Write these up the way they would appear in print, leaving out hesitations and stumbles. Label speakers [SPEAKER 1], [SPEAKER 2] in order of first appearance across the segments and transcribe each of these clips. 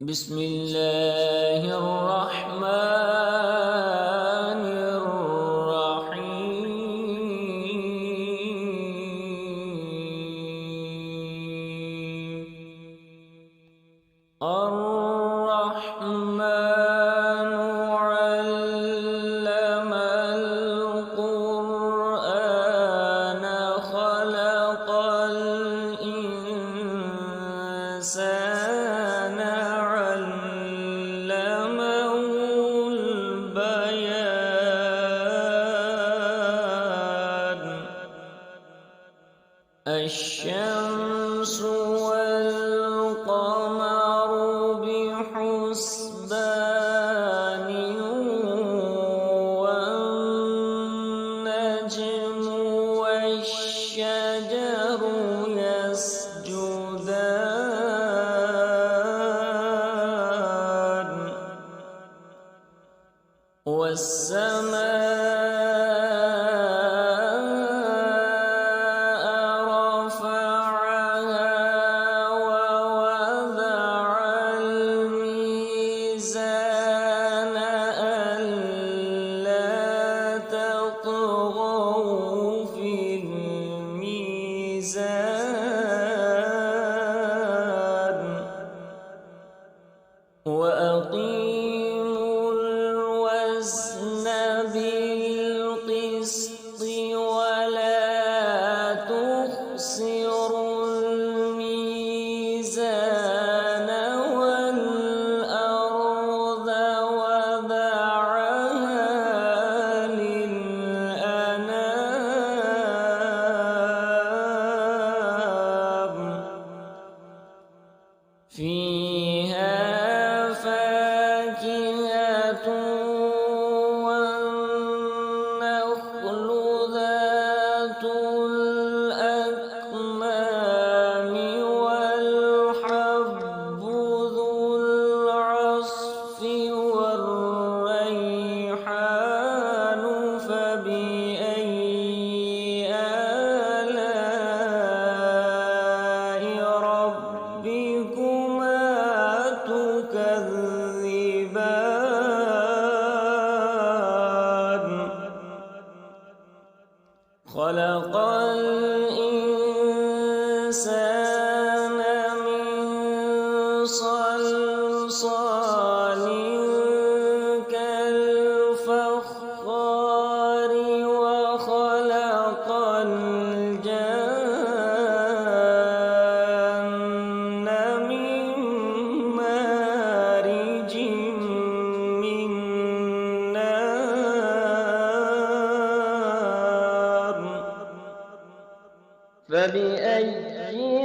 [SPEAKER 1] بسم الله الرحمن الرحيم. الرحمن علم القرآن خلق الإنسان علمه البيان. الشمس والقمر بحسبان والنجم والشجر يسجدان والسماء رفعها ووضع الميزان ألا تطغوا في الميزان وأقيموا الوزن بالقسط ولا تخسروا الميزان والأرض وضعها للأنام فيها فاكهة والنخل ذات الأكمام والحب ذو العصف والريحان فبأي آلاء ربكما تكذبان. خلق الإنسان من صلصال كالفخار وخلق الجن من مارج من نار فبأي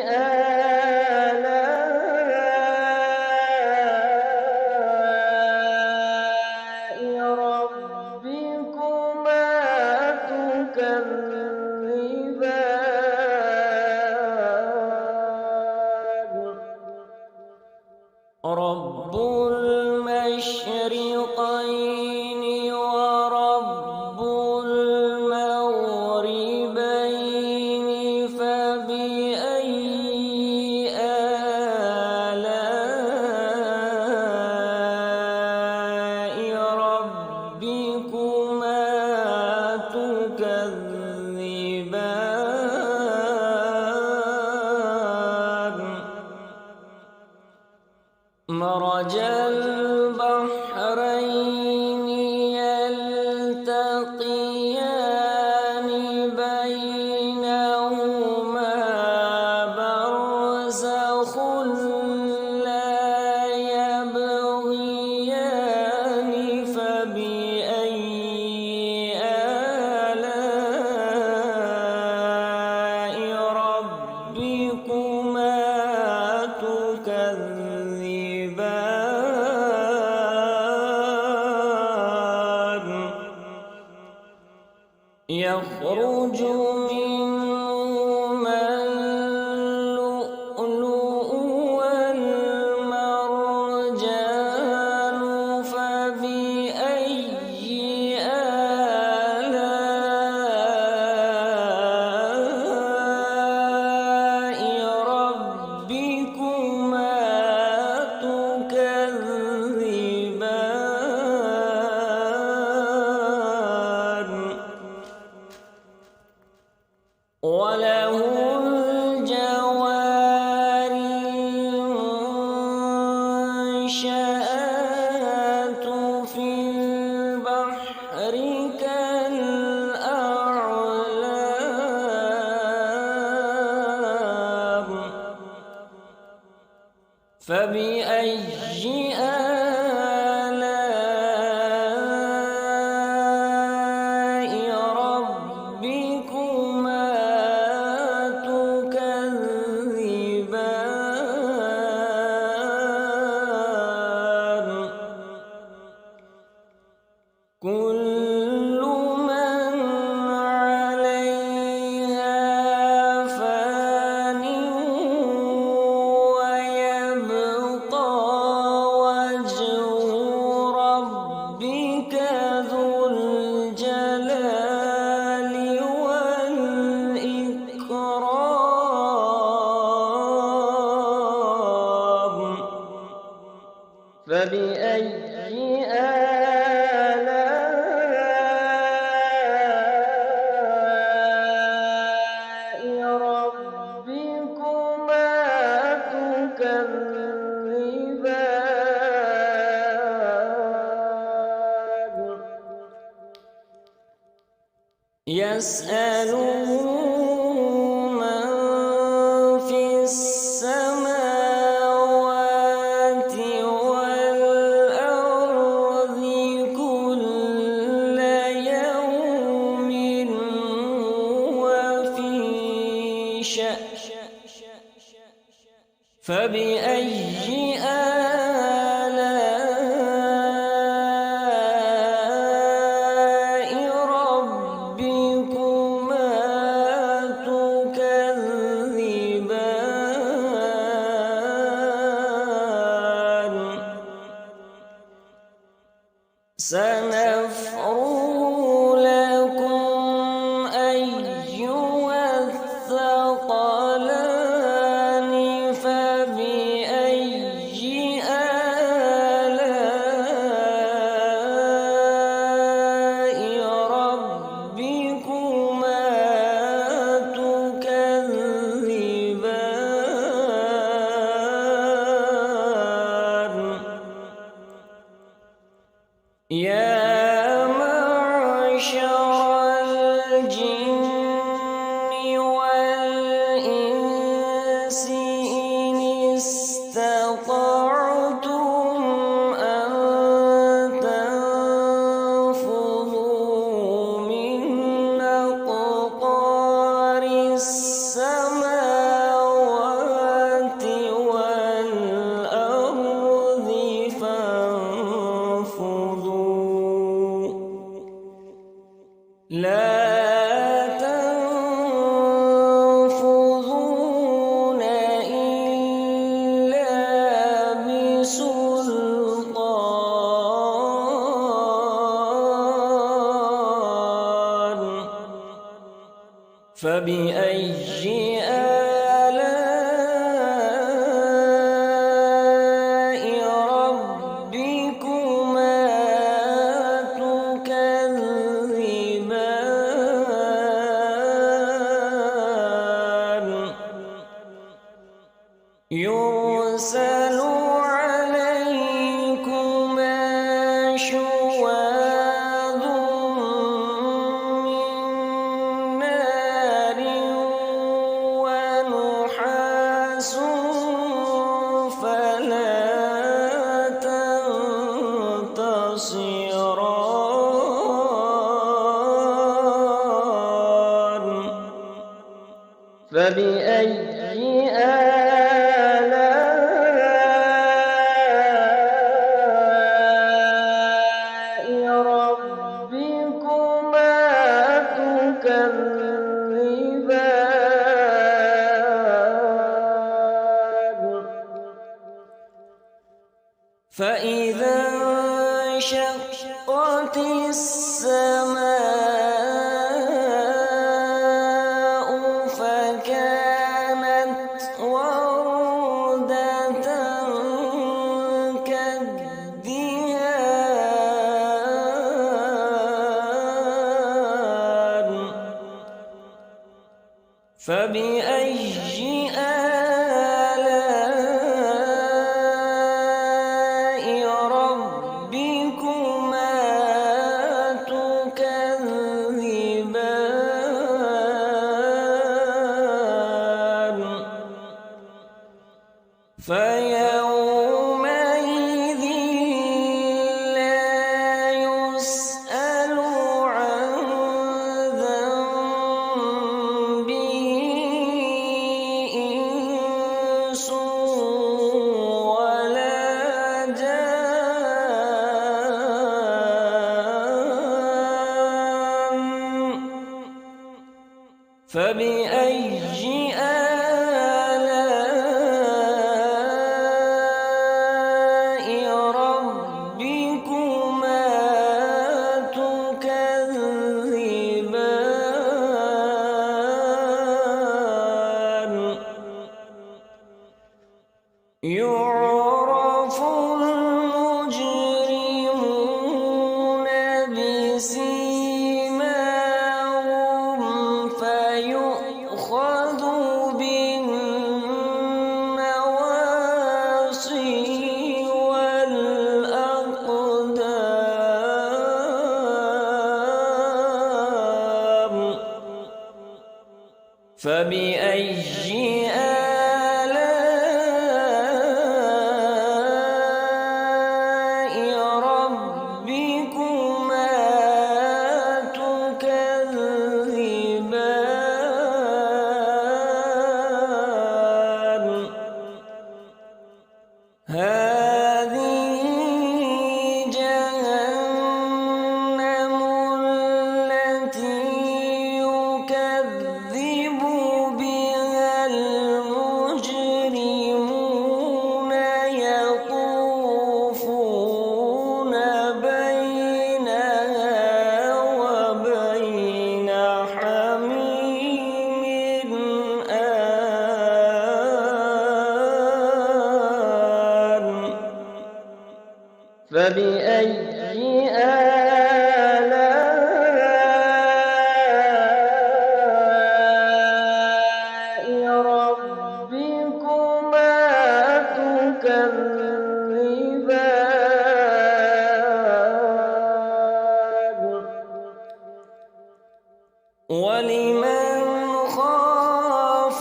[SPEAKER 1] آلاء ربكما تكذبان. رب المشرقين ورب المغربين فبأي آلاء ربكما تكذبان. مرج البحرين يلتقيان بينهما برزخ لا يبغيان فبأي آلاء ربكما تكذبان. يخرج منهما اللؤلؤ والمرجان فبأي آلاء ربكما فبأي آلاء ربكما تكذبان كل من عليها فان ويبقى وجه ربك ذو الجلال والإكرام فبأي ربكما تكذبان يسأله من في السماوات والأرض كل يوم وفي شأن فبأي آلاء ربكما تكذبان سنفرغ لكم أيها الثقلان فبأي آلاء ربكما تكذبان يا معشر الجن والإنس إن استطعتم أن تنفذوا من أقطار السماوات والأرض فانفذوا لا تنفذون إلا بسلطان فبأي آلاء ربكما تكذبان يرسل عليكما شواظ من نار ونحاس فلا تنتصران فبأي آلاء ربكما تكذبان فإذا انشقت السماء فكانت وردة كالدهان فبأي آلاء ربكما تكذبان فيومئذ لا يسأل عن ذنبه إنس ولا جان. فبأي آلاء ربكما تكذبان. يعرف المجرمون بسيماهم فيؤخذ بالنواصي والأقدام. فبأي آلاء ربكما تكذبان. هذه جهنم التي يكذب بها المجرمون يطوفون بينها وبين حميم آن. فبأي آلاء ربكما تكذبان. ولمن خاف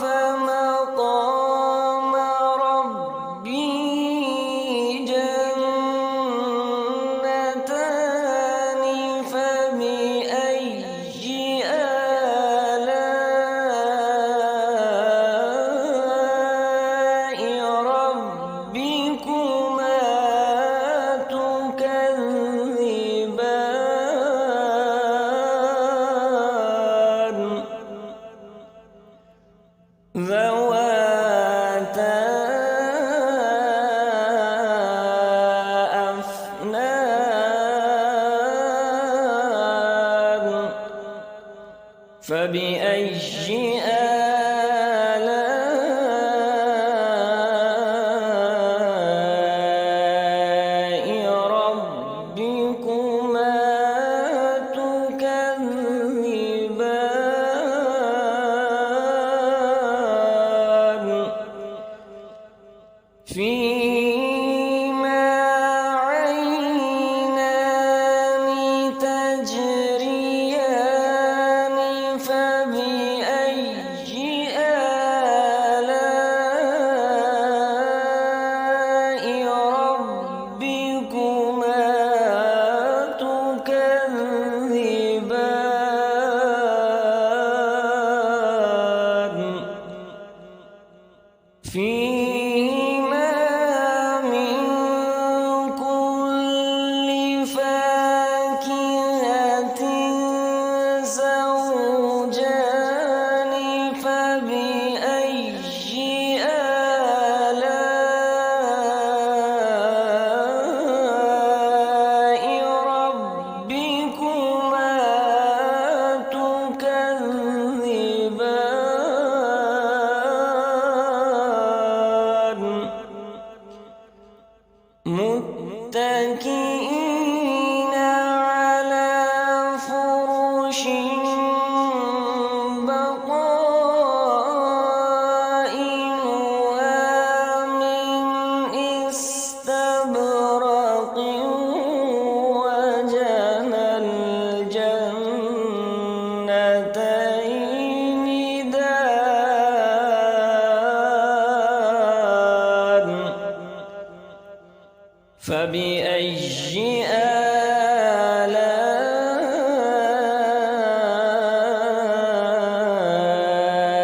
[SPEAKER 1] مقام ربه جنتان. فبأي آلاء ربكما تكذبان. ذواتا أفنان. فبأي آلاء ربكما تكذبان. فيهما عينان تجريان. فبأي آلاء ربكما تكذبان. فيهما من كل فاكهة زوجان. فبأي آلاء ربكما تكذبان. متكئين على فرش بطائنها من استبرق. وجنى الجنتين دان. فبأي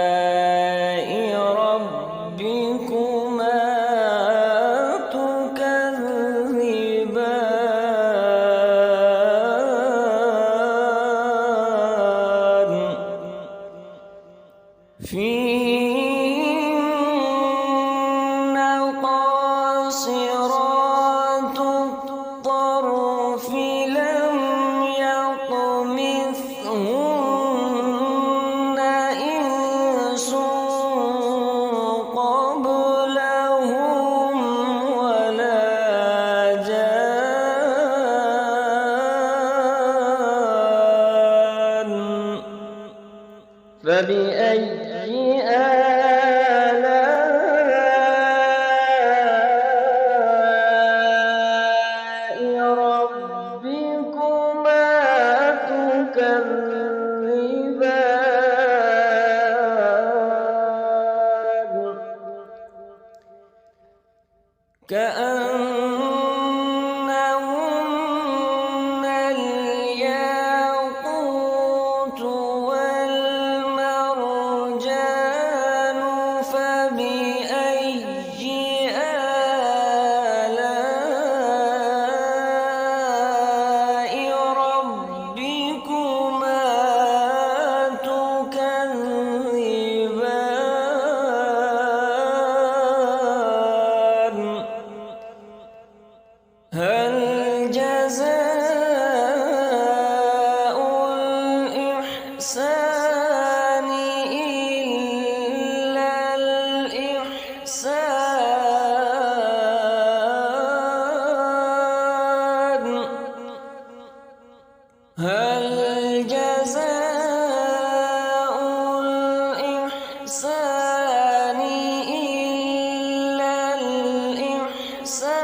[SPEAKER 1] آلاء ربكما تكذبان فيهن قاصرات الطرف لم يطمثهن إنس قبلهم ولا جان فبأي آلاء ربكما تكذبان كأنهن الياقوت والمرجان فبأي آلاء ربكما تكذبان هل جزاء الإحسان إلا الإحسان هل جزاء الإحسان إلا الإحسان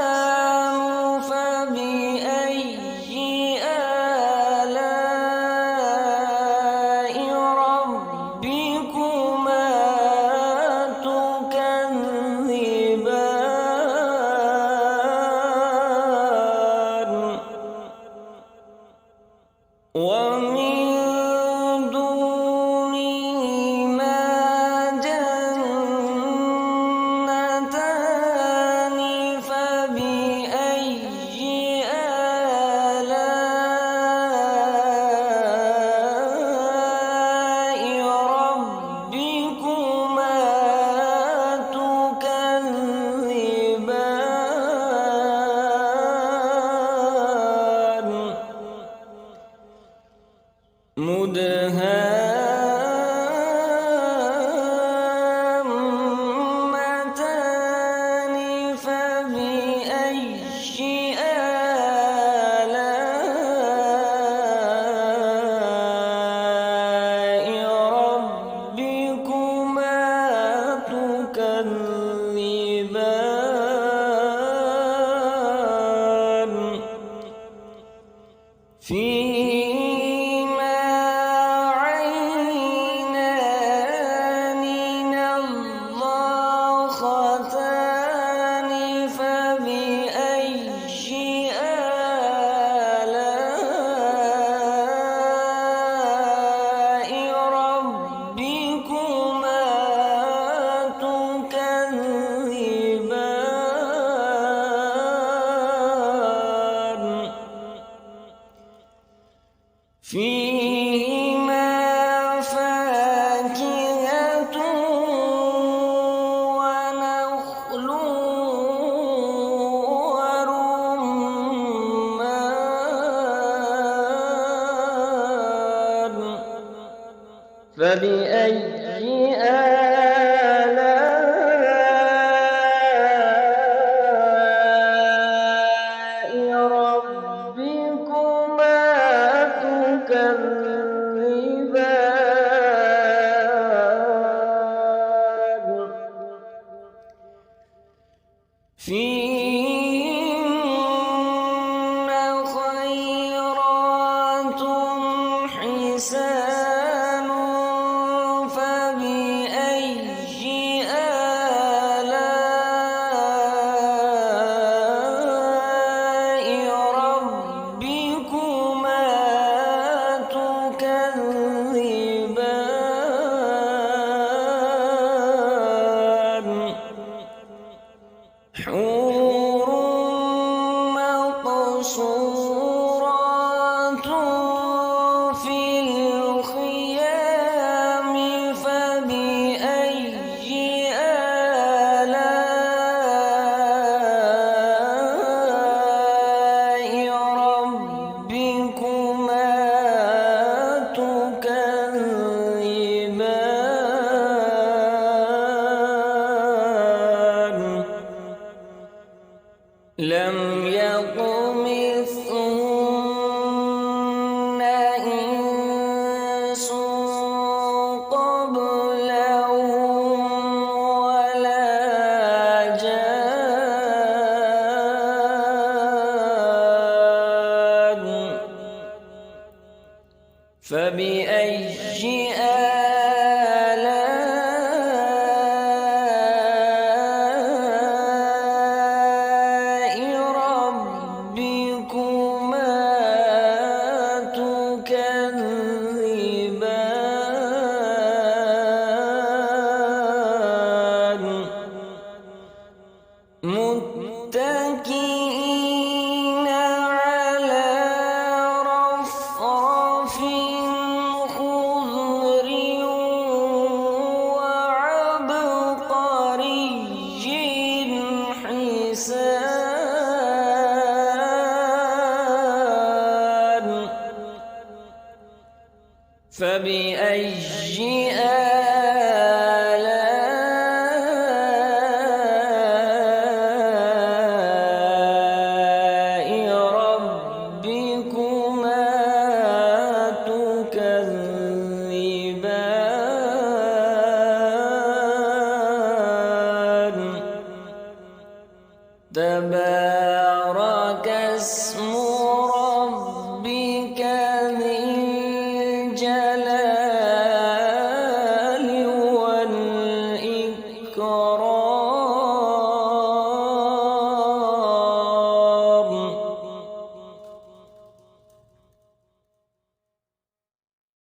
[SPEAKER 1] فبأي آلاء ربكما تكذبان ومن دونهما جنتان فبأي آلاء ربكما تكذبان مدهامتان فبأي آلاء ربكما تكذبان فيهما عينان نضاختان فبأي آلاء ربكما تكذبان فيهما فاكهة ونخل ورمان فبأي آلاء ربكما تكذبان فيهن خيرات حسان فبأي آلاء مقصورات في الخيام فبأي آلاء ربكما تكذبان لم يطمثهن إنس قبلهم ولا جان فبأي آلاء ربكما تكذبان متكئين على رفرف خضر وعبقري حسان فبأي آلاء ربكما تكذبان تبارك اسم